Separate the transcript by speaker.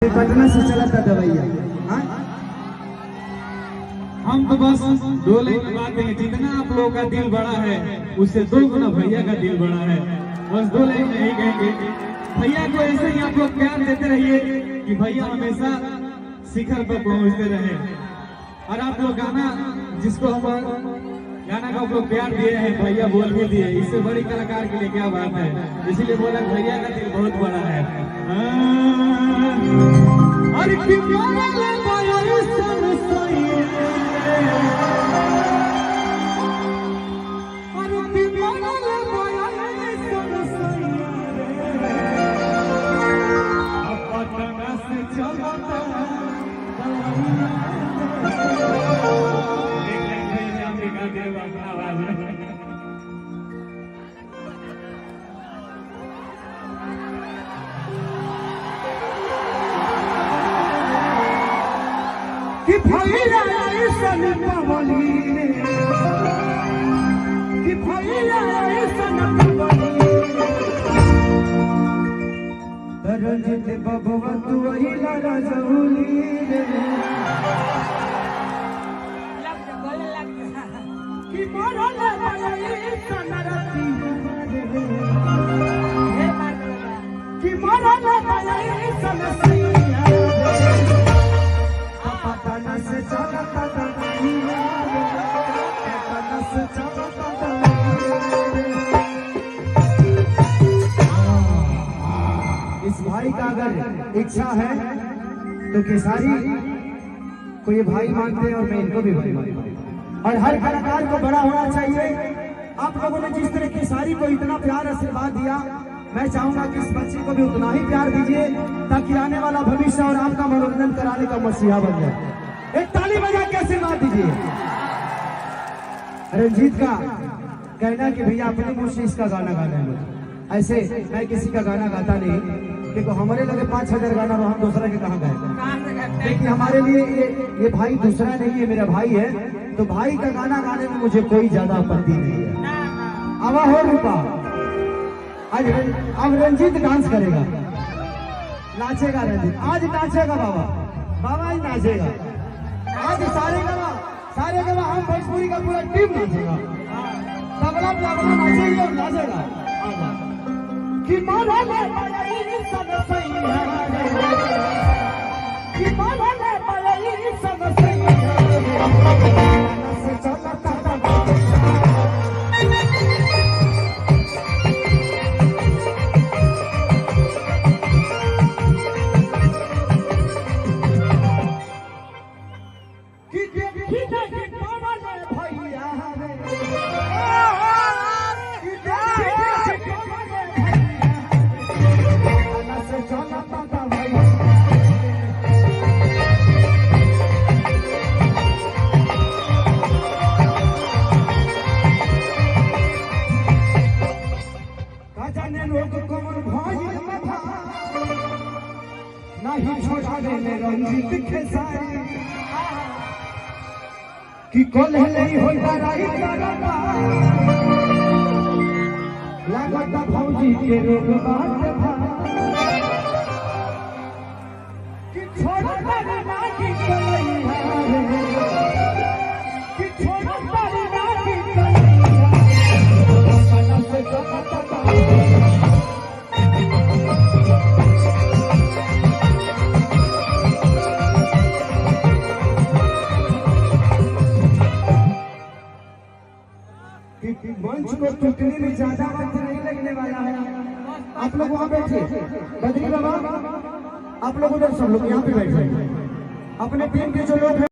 Speaker 1: पटना से चला था दवाइया।
Speaker 2: हम तो बस दो लाइन बात है, जितना आप लोगों का दिल बड़ा है उससे दो गुना भैया का दिल बड़ा है। बस दो लाइन नहीं कहेंगे, भैया को ऐसे ही आप लोग प्यार देते रहिए कि भैया हमेशा शिखर पर पहुंचते रहे। और आप लोग गाना जिसको हम गाना का आप लोग प्यार दिए हैं, भैया बोल भी दिए, इससे बड़ी कलाकार के लिए क्या बात है। इसीलिए बोला भैया का दिल बहुत बड़ा है।
Speaker 1: कि भैया ऐसन पवली रे, कि भैया ऐसन पवली रंजित बबुआ तू वही लगा जहुली रे, कि मरल ऐसन रती कि मरल ऐसन सैया पटना से चलता दवाइया, पटना से चलता दवाइया। इस भाई का अगर इच्छा है तो केसारी को ये भाई मानते हैं और मैं इनको भी भाई मानता हूँ। और हर कलाकार को बड़ा होना चाहिए। आप लोगों ने जिस तरह केसारी को इतना प्यार आशीर्वाद दिया, मैं चाहूंगा कि इस बच्चे को भी उतना ही प्यार दीजिए ताकि आने वाला भविष्य और आपका मनोरंजन कराने का मसीहा बन जाए। एक ताली बजा के आशीर्वाद दीजिए। रंजीत का कहना कि भैया अपने मुंह से इसका गाना गाना है, ऐसे मैं किसी का गाना गाता नहीं। देखो हमारे लगे 5000 गाना हम दूसरा के कहाँ गाए, लेकिन हमारे लिए ये भाई दूसरा नहीं है, मेरा भाई है। तो भाई का गाना गाने में मुझे कोई ज्यादा आपत्ति नहीं है। आवा हो रूपा, आज अब रंजीत डांस करेगा, नाचेगा रंजीत, आज नाचेगा बाबा, बाबा ही नाचेगा आज। सारे गवा हम भोजपुरी का पूरा टीम नाचेगा, तबला प्याबला नाचेगा और नाचेगा। कि मरल सब सैया कि मरल सब सैया से चलता नहीं छोड़ा देने रंजीत खेसारी कि कल नहीं हो लागत भौजी के रोग कि छोड़ा मंच को टूटने में ज्यादा वक्त नहीं लगने वाला है। आप लोग वहां बैठिए, बद्री बाबा आप लोग उधर सब लोग यहाँ पे बैठे, अपने टीम के जो लोग